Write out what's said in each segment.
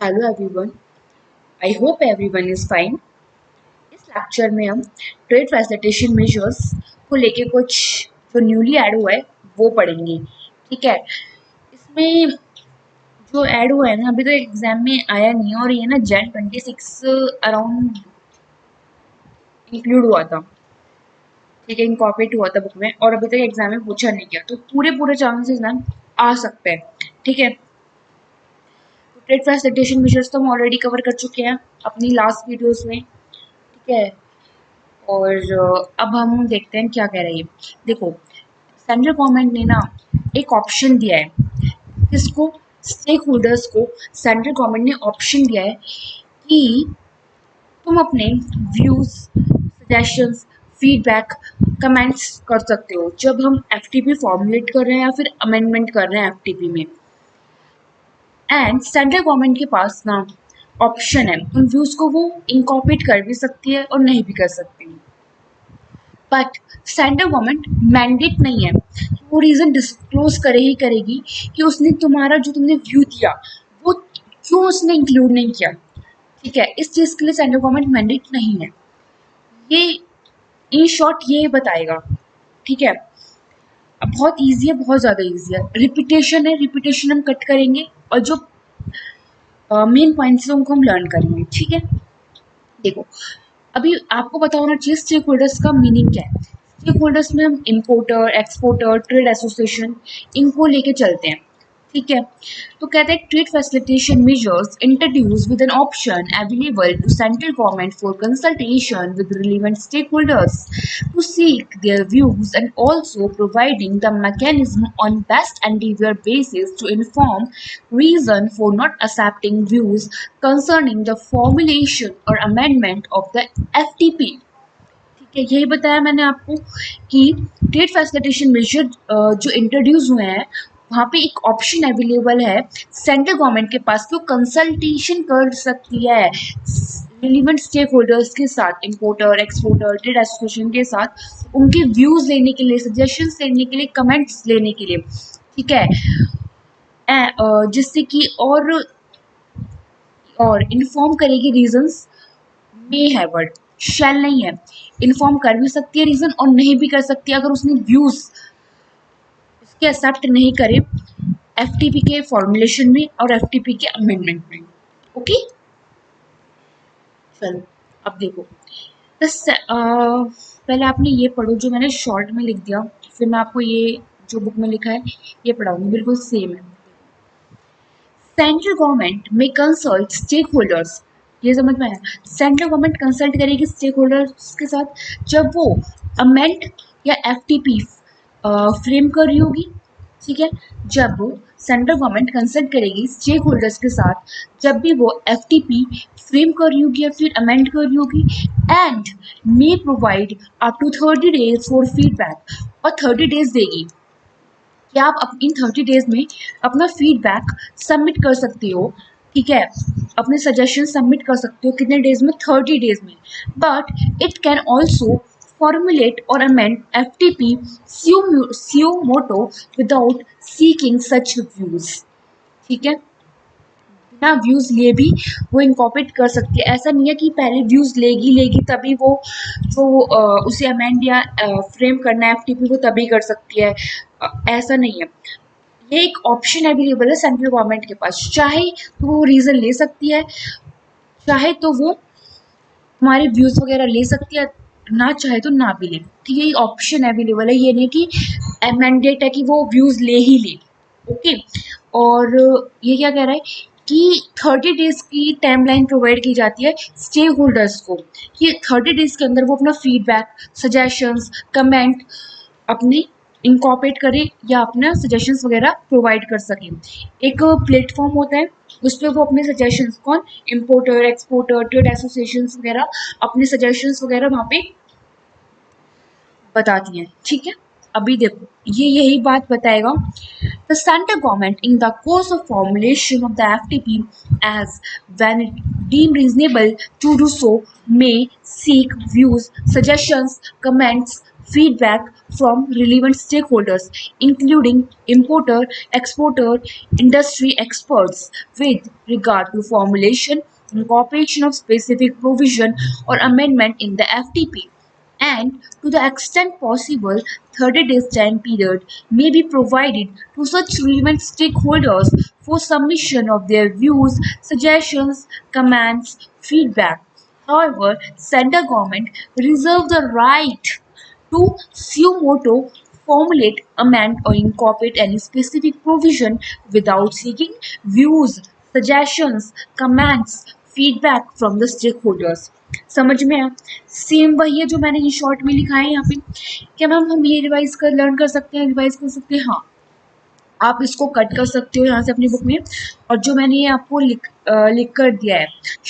Hello everyone. I hope everyone is fine. इस lecture में हम ट्रेड फैसिलिटेशन मेजर्स को लेके कुछ जो न्यूली ऐड हुआ है वो पढ़ेंगे। ठीक है। इसमें जो ऐड हुआ है ना अभी तो एग्जाम में आया नहीं है और ये ना Jan 26 अराउंड इंक्लूड हुआ था। ठीक है, इनकॉर्पोरेट हुआ था बुक में और अभी तक एग्जाम में पूछा नहीं गया, तो पूरे पूरे चांसेस ना आ सकते हैं। ठीक है। तो ट्रेड फैसिलिटेशन मेजर्स तो हम ऑलरेडी कवर कर चुके हैं अपनी लास्ट वीडियोस में। ठीक है। और अब हम देखते हैं क्या कह रही है। देखो, सेंट्रल गवर्नमेंट ने ना एक ऑप्शन दिया है। किसको? स्टेक होल्डर्स को सेंट्रल गवर्नमेंट ने ऑप्शन दिया है कि तुम अपने व्यूज, सजेशंस, फीडबैक, कमेंट्स कर सकते हो जब हम एफटीपी फॉर्मुलेट कर रहे हैं या फिर अमेंडमेंट कर रहे हैं एफटीपी में। एंड सेंट्रल गवर्नमेंट के पास ना ऑप्शन है, उन व्यूज को वो इनकॉर्पोरेट कर भी सकती है और नहीं भी कर सकती। बट सेंट्रल गवर्नमेंट मैंडेट नहीं है, वो रीजन डिस्क्लोज करे ही करेगी कि उसने तुम्हारा जो तुमने व्यू दिया वो क्यों उसने इंक्लूड नहीं किया। ठीक है, इस चीज के लिए सेंट्रल गवर्नमेंट मैंडेट नहीं है। ये इन शॉर्ट ये बताएगा। ठीक है। अब बहुत ईजी है, बहुत ज्यादा ईजी है। रिपीटेशन है, रिपीटेशन हम कट करेंगे और जो मेन पॉइंट्स है उनको हम लर्न करेंगे। ठीक है। देखो, अभी आपको पता होना चाहिए स्टेक होल्डर्स का मीनिंग क्या है। स्टेक होल्डर्स में हम इम्पोर्टर, एक्सपोर्टर, ट्रेड एसोसिएशन इनको लेके चलते हैं। ठीक है। तो कहते हैं trade facilitation measures introduce with an option available to central government for consultation with relevant stakeholders to seek their views and also providing the mechanism on best endeavor basis to inform reason for not accepting views concerning the formulation or amendment of the FTP। ठीक है, यही बताया मैंने आपको कि trade facilitation major जो introduce हुए हैं वहाँ पे एक ऑप्शन अवेलेबल है सेंट्रल गवर्नमेंट के पास कि वो कंसल्टेशन कर सकती है रिलीवेंट स्टेक होल्डर्स के साथ, इंपोर्टर, एक्सपोर्टर, ट्रेड एसोसिएशन के साथ, उनके व्यूज लेने के लिए, सजेशंस लेने के लिए, कमेंट्स लेने के लिए। ठीक है। जिससे कि और इन्फॉर्म करेगी रीजंस। मे है वर्ड, शैल नहीं है। इन्फॉर्म कर भी सकती है रीजन और नहीं भी कर सकती है अगर उसने व्यूज इसके एक्सेप्ट नहीं करे एफटीपी के फॉर्मुलेशन में और एफटीपी के अमेंडमेंट में। ओके, चलो अब देखो। पहले आपने ये पढ़ो जो मैंने शॉर्ट में लिख दिया, फिर मैं आपको ये जो बुक में लिखा है ये पढ़ाऊंगी, बिल्कुल सेम है। सेंट्रल गवर्नमेंट में कंसल्ट स्टेक होल्डर्स, ये समझ में आया। सेंट्रल गवर्नमेंट कंसल्ट करेगी स्टेक होल्डर्स के साथ जब वो अमेंड या एफटीपी फ्रेम कर रही होगी। ठीक है। जब सेंट्रल गवर्नमेंट कंसल्ट करेगी स्टेक होल्डर्स के साथ जब भी वो एफटीपी फ्रेम कर रही होगी या फिर अमेंड कर रही होगी, and may provide up to 30 days for feedback, और 30 days देगी कि आप इन 30 days में अपना फीडबैक सबमिट कर सकते हो। ठीक है, अपने सजेशन सबमिट कर सकते हो कितने डेज में? 30 days में। But it can also formulate और अमेंड एफटीपी सीओ मोटो विदाउट सीकिंग सच व्यूज। ठीक है, बिना व्यूज लिए भी वो इनकॉर्पोरेट कर सकती है। ऐसा नहीं है कि पहले व्यूज लेगी लेगी तभी वो जो उसे अमेंड या फ्रेम करना है एफटीपी को तभी कर सकती है। ऐसा नहीं है। ये एक ऑप्शन अवेलेबल है सेंट्रल गवर्नमेंट के पास, चाहे तो वो रीजन ले सकती है, चाहे तो वो हमारे व्यूज वगैरह ले सकती है, ना चाहे तो ना भी ले। ठीक है, ये ऑप्शन अवेलेबल है, ये नहीं कि मैंडेट है कि वो व्यूज ले ही ले। ओके। और ये क्या कह रहा है कि 30 days की टाइमलाइन प्रोवाइड की जाती है स्टेक होल्डर्स को कि 30 days के अंदर वो अपना फीडबैक, सजेशंस, कमेंट अपने इनकॉर्पोरेट करे या अपना सजेशंस वगैरह प्रोवाइड कर सके। एक प्लेटफॉर्म होता है उस पर वो अपने सजेशंस, कौन? इम्पोर्टर, एक्सपोर्टर, ट्रेड एसोसिएशंस वगैरह अपने सजेशंस वगैरह वहाँ पे बताती हैं। ठीक है। अभी देखो, ये यही बात बताएगा। The central government, in the course of formulation of the FTP, as when it deemed reasonable to do so, may seek views, suggestions, comments feedback from relevant stakeholders, including importer, exporter, industry experts, with regard to formulation, incorporation of specific provision or amendment in the FTP. And to the extent possible, 30 days time period may be provided to such relevant stakeholders for submission of their views, suggestions, comments, feedback. However, central government reserve the right to suo motu formulate, amend, or incorporate any specific provision without seeking views, suggestions, comments, feedback from the stakeholders. समझ में आया? Same वही है जो मैंने ये short में लिखा है यहाँ पे. क्या मैम हम ये रिवाइज कर लर्न कर सकते हैं, रिवाइज कर सकते हैं? हाँ, आप इसको कट कर सकते हो यहाँ से अपनी बुक में, और जो मैंने ये आपको लिख कर दिया है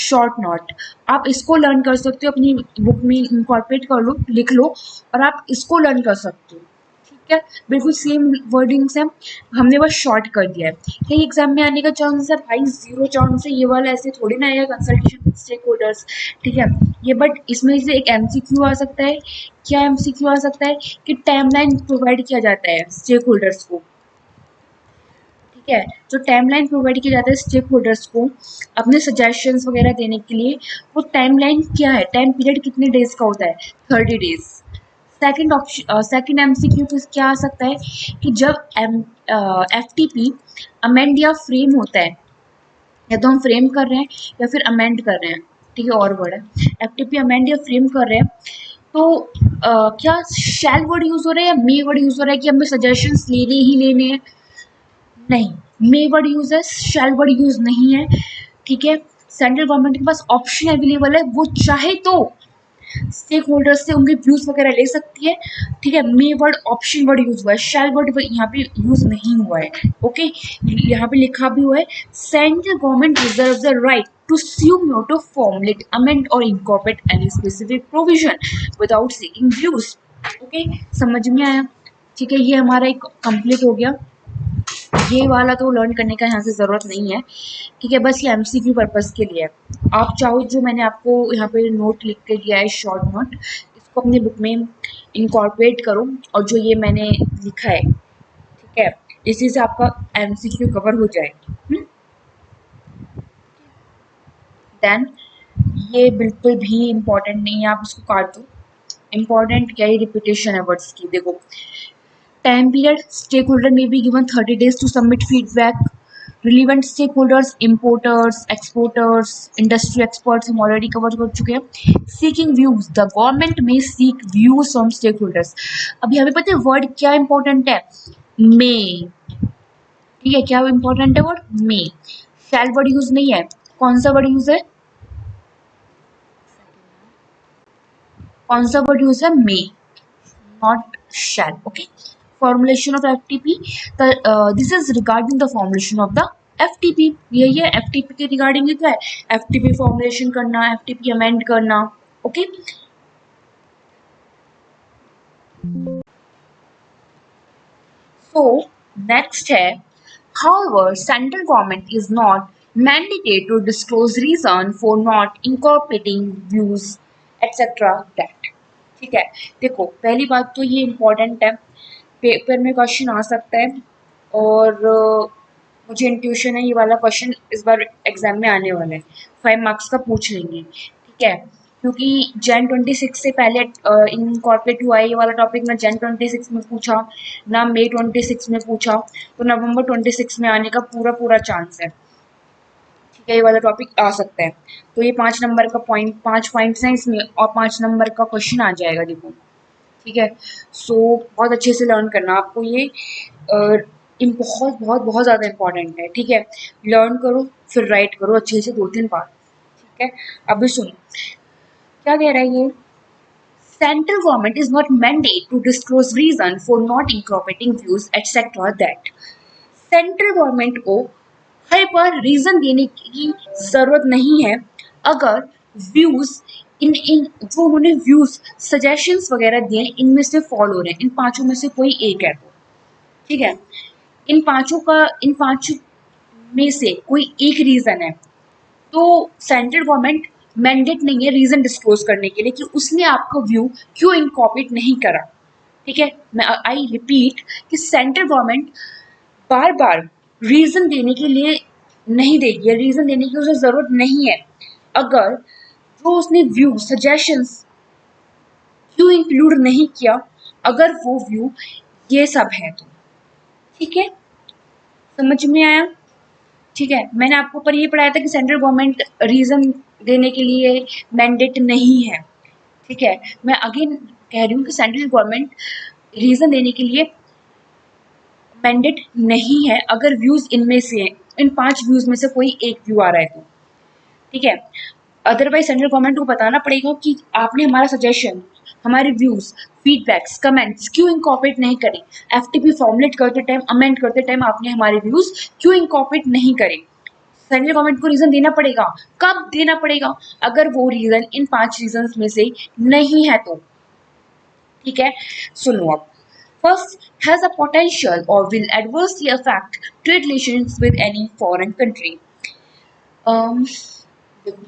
शॉर्ट नोट, आप इसको लर्न कर सकते हो, अपनी बुक में इनकॉर्पोरेट कर लो, लिख लो, और आप इसको लर्न कर सकते हो. ठीक है, बिल्कुल सेम वर्डिंग्स है, हमने बस शॉर्ट कर दिया है. कहीं एग्जाम में आने का चांस है भाई, 0 चांस है. ये वाला ऐसे थोड़ी ना आएगा, कंसल्टेशन विद स्टेक होल्डर्स. ठीक है, ये बट इसमें से एक एमसीक्यू आ सकता है. क्या एमसीक्यू आ सकता है कि टाइमलाइन प्रोवाइड किया जाता है स्टेक होल्डर्स को. ठीक है, जो टाइमलाइन प्रोवाइड किया जाता है स्टेक होल्डर्स को अपने सजेशंस वगैरह देने के लिए, वो टाइमलाइन क्या है, टाइम पीरियड कितने डेज का होता है, 30 days. Second option, second MCQ क्या आ सकता है कि जब एफटीपी अमेंड या फ्रेम होता है, या तो हम फ्रेम कर रहे हैं या फिर अमेंड कर रहे हैं. ठीक है, और वर्ड है, एफटीपी अमेंड या फ्रेम कर रहे हैं, तो क्या शैल वर्ड यूज हो रहा है या मे वर्ड यूज हो रहा है कि हमें सजेशंस लेने ही लेने हैं? नहीं, मे वर्ड यूज है, शैल वर्ड यूज नहीं है. ठीक है, सेंट्रल गवर्नमेंट के पास ऑप्शन अवेलेबल है, वो चाहे तो स्टेक होल्डर्स से उनके व्यूज वगैरह ले सकती है. ठीक है, मे वर्ड ऑप्शन वर्ड यूज हुआ है, शैल वर्ड यहाँ पे यूज नहीं हुआ है. ओके, यहाँ पे लिखा भी हुआ है central government reserve the right to suo motu formulate, amend or incorporate any specific provision without seeking views. Okay, समझ में आया? ठीक है, ये हमारा एक कंप्लीट हो गया. ये वाला तो लर्न करने का यहाँ से ज़रूरत नहीं है. ठीक है, बस ये एमसीक्यू पर्पस के लिए है. आप चाहो जो मैंने आपको यहाँ पे नोट लिख के दिया है, शॉर्ट नोट, इसको अपनी बुक में इनकॉर्पोरेट करो, और जो ये मैंने लिखा है, ठीक है, इसी से आपका एमसीक्यू कवर हो जाए. देन ये बिल्कुल भी इम्पोर्टेंट नहीं है, आप इसको काट दो. इम्पोर्टेंट क्या है, रिपीटेशन है वर्ड्स की. देखो, time period, stakeholder may be given 30 days to submit feedback. Relevant stakeholders, importers, exporters, industry experts हम already cover कर चुके हैं. Seeking views, the government may seek views from stakeholders. अब यहाँ पे पता है वर्ड क्या important है, may. ठीक है, क्या important है word, may. shall word use नहीं है. कौन सा वर्ड यूज है, कौन सा वर्ड यूज है, may, not shall. Okay. Formulation of FTP, this is regarding the formulation of the FTP. यही है FTP के रिगार्डिंग, क्या है, FTP फॉर्मुलेशन करना, FTP अमेंड करना. ओके, सो नेक्स्ट है, however central government is not mandated to disclose reason for not incorporating views etc. that. ठीक है, देखो पहली बात तो ये इम्पोर्टेंट है, पेपर में क्वेश्चन आ सकता है, और मुझे इंट्यूशन है ये वाला क्वेश्चन इस बार एग्जाम में आने वाला है, 5 मार्क्स का पूछ लेंगे. ठीक है, क्योंकि Jan 26 से पहले इनकॉर्पोरेट हुआ है ये वाला टॉपिक, ना Jan 26 में पूछा, ना May 26 में पूछा, तो November 26 में आने का पूरा चांस है. ठीक है, ये वाला टॉपिक आ सकता है, तो ये 5 नंबर का पॉइंट, 5 पॉइंट्स हैं इसमें, और 5 नंबर का क्वेश्चन आ जाएगा. देखो, ठीक है, सो बहुत अच्छे से लर्न करना आपको ये, बहुत ज़्यादा इम्पॉर्टेंट है. ठीक है, लर्न करो फिर राइट करो अच्छे से 2-3 बार. ठीक है, अभी सुनो क्या कह रहा है ये, central government is not mandate to disclose reason for not incorporating views etcetera that. Central government को हर बार रीजन देने की जरूरत नहीं है अगर व्यूज इन जो उन्होंने व्यूज सजेशंस वगैरह दिए इनमें से फॉल हो रहे हैं, इन 5 में से कोई एक है तो. ठीक है, इन 5 में से कोई एक रीजन है, तो सेंट्रल गवर्नमेंट मैंडेट नहीं है रीजन डिस्क्लोज करने के लिए कि उसने आपका व्यू क्यों इनकॉर्पोरेट नहीं करा. ठीक है, मैं आई रिपीट कि सेंट्रल गवर्नमेंट बार बार रीजन देने के लिए नहीं देगी, या रीजन देने की उसे जरूरत नहीं है अगर जो उसने व्यू सजेशंस क्यों इंक्लूड नहीं किया, अगर वो व्यू ये सब है तो। ठीक है, समझ में आया? ठीक है, मैंने आपको ऊपर ये पढ़ाया था कि सेंट्रल गवर्नमेंट रीजन देने के लिए मैंडेट नहीं है। ठीक है, मैं अगेन कह रही हूँ कि सेंट्रल गवर्नमेंट रीजन देने के लिए मैंडेट नहीं है अगर व्यूज इनमें से, इन 5 व्यूज में से कोई एक व्यू आ रहा है तो। ठीक है, अदरवाइज सेंट्रल गवर्नमेंट को बताना पड़ेगा कि आपने हमारा सजेशन, हमारे व्यूज, फीडबैक्स, कमेंट्स क्यों इनकॉर्पोरेट नहीं करे। एफटीपी फॉर्मुलेट करते टाइम, अमेंड करते टाइम आपने हमारे व्यूज क्यों इनकॉर्पोरेट नहीं करे। सेंट्रल गवर्नमेंट को रीजन देना पड़ेगा। कब देना पड़ेगा? अगर वो रीजन इन 5 रीजन में से नहीं है तो। ठीक है, सुनो अब। First, has a potential or will adversely affect trade relations with any foreign country. देखो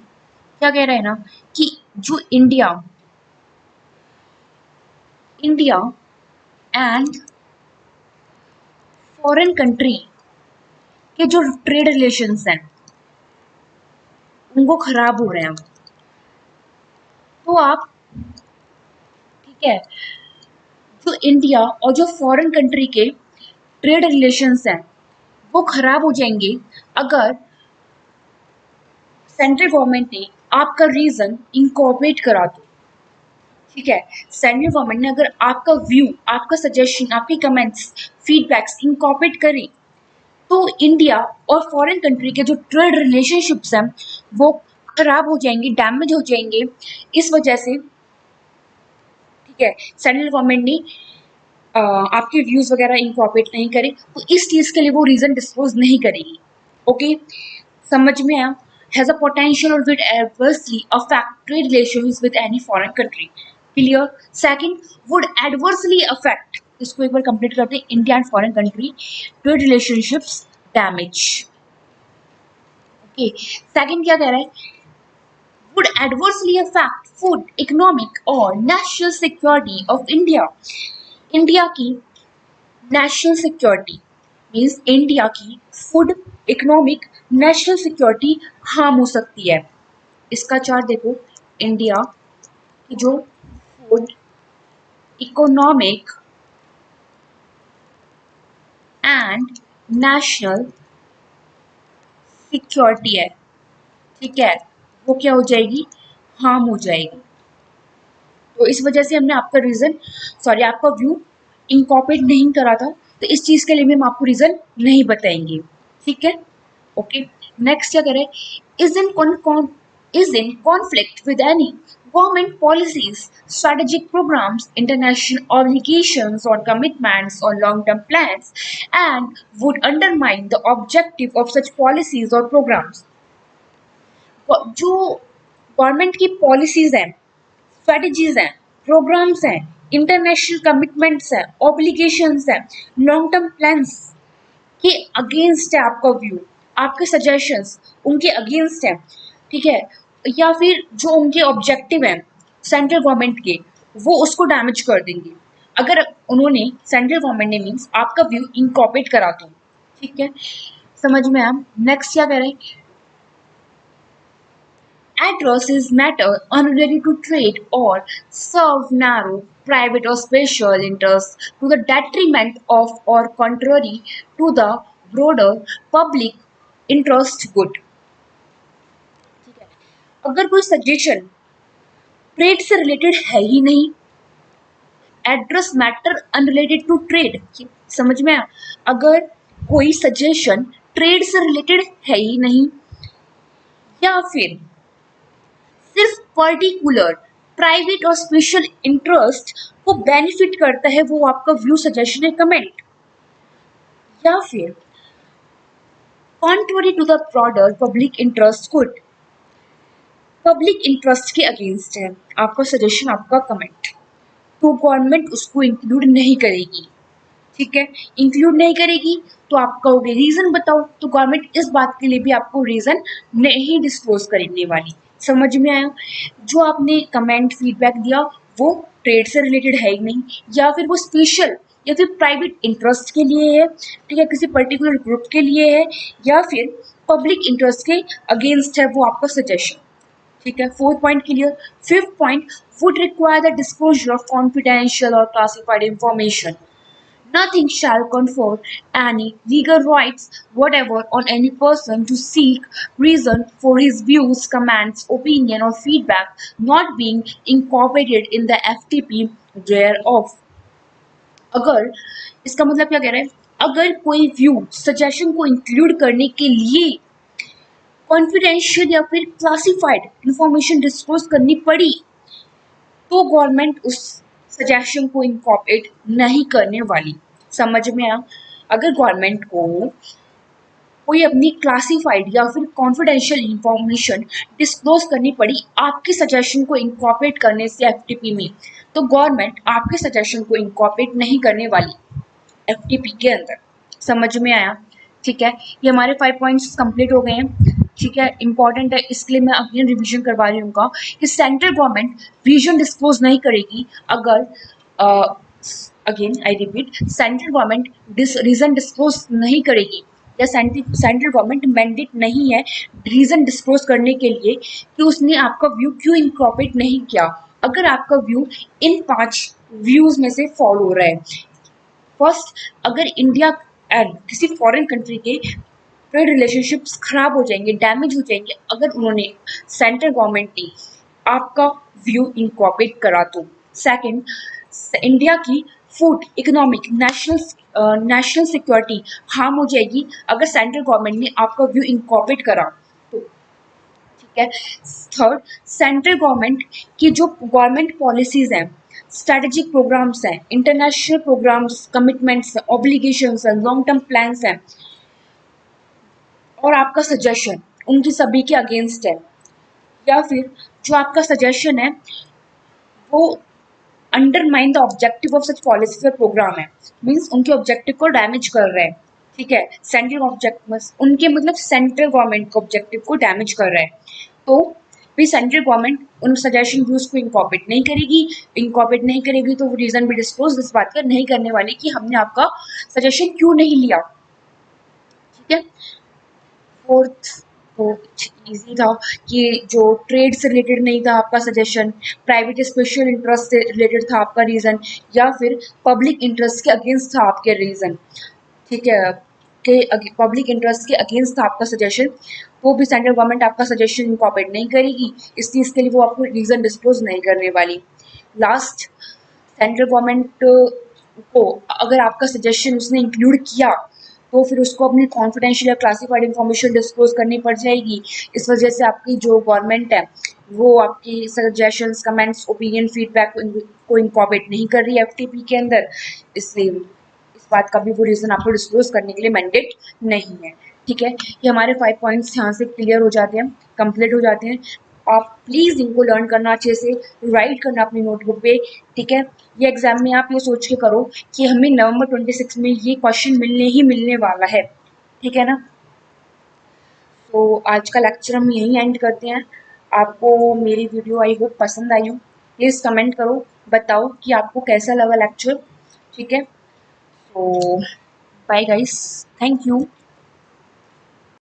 क्या कह रहा है ना कि जो इंडिया एंड फॉरेन कंट्री के जो ट्रेड रिलेशंस हैं उनको खराब हो रहे हैं। तो आप, ठीक है, जो इंडिया और जो फॉरेन कंट्री के ट्रेड रिलेशंस हैं वो खराब हो जाएंगे अगर सेंट्रल गवर्नमेंट ने आपका रीजन इनकॉर्पोरेट करा दो। ठीक है, सेंट्रल गवर्नमेंट ने अगर आपका व्यू, आपका सजेशन, आपके कमेंट्स, फीडबैक्स इनकॉर्पोरेट करें तो इंडिया और फॉरेन कंट्री के जो ट्रेड रिलेशनशिप्स हैं वो खराब हो जाएंगे, डैमेज हो जाएंगे। इस वजह से, ठीक है, सेंट्रल गवर्नमेंट ने आपके व्यूज वगैरह इनकॉर्पोरेट नहीं करे तो इस चीज के लिए वो रीजन डिस्क्लोज नहीं करेगी। ओके, समझ में आया? हैज अ पोटेंशियल और will adversely affect trade relations with any foreign country. Clear? Second, would adversely affect, इसको एक बार कंप्लीट करते हैं, India and foreign country trade relationships damage. Okay, second क्या कह रहा है? would adversely affect food, economic और national security of India. India की नेशनल सिक्योरिटी मीन्स इंडिया की food, economic, national security harm हो सकती है। इसका चार्ट देखो, इंडिया की जो food, economic and national security है, ठीक है, वो क्या हो जाएगी? हार्म हो जाएगी। तो इस वजह से हमने आपका रीजन, सॉरी आपका व्यू इनकॉर्पोरेट नहीं करा था, तो इस चीज के लिए भी हम आपको रीजन नहीं बताएंगे। ठीक है, ओके। नेक्स्ट क्या करें? Is in conflict with any government policies, strategic programs, international obligations or commitments or long-term plans, and would undermine the objective of such policies or programs. जो गवर्नमेंट की पॉलिसीज हैं, strategies हैं, programmes हैं, international commitments हैं, obligations हैं, long term plans के against है आपका व्यू, आपके सजेशंस उनके अगेंस्ट है। ठीक है, या फिर जो उनके ऑब्जेक्टिव हैं सेंट्रल गवर्नमेंट के, वो उसको डैमेज कर देंगे अगर उन्होंने, सेंट्रल गवर्नमेंट ने मीन्स आपका व्यू इनकॉर्पोरेट करा दो। ठीक है, समझ में आया? नेक्स्ट क्या कह रहे हैं? Addresses matter unrelated to trade or serve narrow, private or special interests to the detriment of or contrary to the broader public interest good. ठीक है, अगर कोई सजेशन ट्रेड से रिलेटेड है ही नहीं, address matter unrelated to trade, समझ में आया? अगर कोई सजेशन ट्रेड से रिलेटेड है ही नहीं, या फिर सिर्फ पर्टिकुलर प्राइवेट और स्पेशल इंटरेस्ट को बेनिफिट करता है वो आपका व्यू, सजेशन है, कमेंट, या फिर contrary to the broader public interest good, public interest के अगेंस्ट है आपका सजेशन, आपका कमेंट, तो गवर्नमेंट उसको इंक्लूड नहीं करेगी। ठीक है, इंक्लूड नहीं करेगी तो आप कहोगे रीजन बताओ, तो गवर्नमेंट इस बात के लिए भी आपको रीजन नहीं डिस्क्लोज करने वाली। समझ में आया? जो आपने कमेंट फीडबैक दिया वो ट्रेड से रिलेटेड है ही नहीं, या फिर वो स्पेशल या फिर प्राइवेट इंटरेस्ट के लिए है, ठीक है, किसी पर्टिकुलर ग्रुप के लिए है, या फिर पब्लिक इंटरेस्ट के अगेंस्ट है वो आपका सजेशन। ठीक है, fourth point clear. Fifth point, would require the disclosure of confidential और classified information. Nothing shall confer any legal rights whatever on any person to seek reason for his views, comments, opinion, or feedback not being incorporated in the FTP thereof. अगर इसका मतलब क्या कह रहा है, अगर कोई व्यू सजेशन को इंक्लूड करने के लिए कॉन्फिडेंशियल या फिर क्लासिफाइड इंफॉर्मेशन डिस्क्लोज करनी पड़ी तो गवर्नमेंट उस सजेशन को इनकॉर्पोरेट नहीं करने वाली। समझ में आया? अगर गवर्नमेंट को कोई अपनी क्लासिफाइड या फिर कॉन्फिडेंशियल इंफॉर्मेशन डिस्क्लोज करनी पड़ी आपके सजेशन को इनकॉर्पोरेट करने से एफटीपी में, तो गवर्नमेंट आपके सजेशन को इनकॉर्पोरेट नहीं करने वाली एफटीपी के अंदर। समझ में आया? ठीक है, ये हमारे 5 पॉइंट्स कंप्लीट हो गए हैं। ठीक है, इंपॉर्टेंट है, इसके लिए मैं अगेन रिवीजन करवा रही हूँ कि सेंट्रल गवर्नमेंट रीजन डिस्क्लोज नहीं करेगी अगर again I repeat, central government reason disclose नहीं करेगी या सेंट्रल गवर्नमेंट मैंडेट नहीं है रीजन डिस्क्लोज करने के लिए कि उसने आपका व्यू क्यों इनकॉर्पोरेट नहीं किया, अगर आपका व्यू इन 5 व्यूज में से फॉल हो रहा है। फर्स्ट, अगर इंडिया एंड किसी फॉरेन कंट्री के ट्रेड रिलेशनशिप्स खराब हो जाएंगे, डैमेज हो जाएंगे अगर उन्होंने सेंट्रल गवर्नमेंट ने आपका व्यू इनकॉर्पोरेट करा तो। सेकंड, इंडिया की food economic national security harm हो जाएगी अगर सेंट्रल गवर्नमेंट ने आपका व्यू इनकॉर्पोरेट करा तो। ठीक है, थर्ड, सेंट्रल गवर्नमेंट की जो गवर्नमेंट पॉलिसीज हैं, स्ट्रेटेजिक प्रोग्राम्स हैं, इंटरनेशनल प्रोग्राम्स, कमिटमेंट्स हैं, ऑब्लिगेशंस हैं, लॉन्ग टर्म प्लान्स हैं, और आपका सजेशन उनकी सभी के अगेंस्ट है, या फिर जो आपका सजेशन है वो undermine the objective of such policy और प्रोग्राम है, मीन्स उनके ऑब्जेक्टिव को डैमेज कर रहे हैं। ठीक है, सेंट्रल ऑब्जेक्टिव उनके मतलब सेंट्रल गवर्नमेंट के ऑब्जेक्टिव को डैमेज कर रहा है, तो भी सेंट्रल गवर्नमेंट उन सजेशन व्यूज को इनकॉर्पोरेट नहीं करेगी। इनकॉर्पोरेट नहीं करेगी तो वो रीजन भी डिस्क्लोज इस बात का नहीं करने वाली कि हमने आपका सजेशन क्यों नहीं लिया। ठीक है, फोर्थ बहुत इजी था कि जो ट्रेड से रिलेटेड नहीं था आपका सजेशन, प्राइवेट स्पेशल इंटरेस्ट से रिलेटेड था आपका रीजन, या फिर पब्लिक इंटरेस्ट के अगेंस्ट था आपके रीजन। ठीक है, के पब्लिक इंटरेस्ट के अगेंस्ट था आपका सजेशन, तो भी सेंट्रल गवर्नमेंट आपका सजेशन इनकॉर्पोरेट नहीं करेगी, इसलिए इसके लिए वो आपको रीजन डिस्क्लोज नहीं करने वाली। लास्ट, सेंट्रल गवर्नमेंट को अगर आपका सजेशन उसने इंक्लूड किया तो फिर उसको अपनी कॉन्फिडेंशियल या क्लासिफाइड इंफॉर्मेशन डिस्क्लोज करनी पड़ जाएगी। इस वजह से आपकी जो गवर्नमेंट है वो आपकी सजेशंस, कमेंट्स, ओपिनियन, फीडबैक को इनकॉर्पोरेट नहीं कर रही है एफटीपी के अंदर, इसलिए इस बात का भी वो रीजन आपको डिस्क्लोज करने के लिए मैंडेट नहीं है। ठीक है, ये हमारे 5 पॉइंट्स यहाँ से क्लियर हो जाते हैं, कंप्लीट हो जाते हैं। आप प्लीज़ इनको लर्न करना, अच्छे से राइट करना अपनी नोटबुक पे। ठीक है, ये एग्जाम में आप ये सोच के करो कि हमें नवंबर 26 में ये क्वेश्चन मिलने ही मिलने वाला है। ठीक है ना, तो आज का लेक्चर हम यहीं एंड करते हैं। आपको मेरी वीडियो आई होप पसंद आई हो, प्लीज़ कमेंट करो, बताओ कि आपको कैसा लगा लेक्चर। ठीक है, तो बाय गाइस, थैंक यू।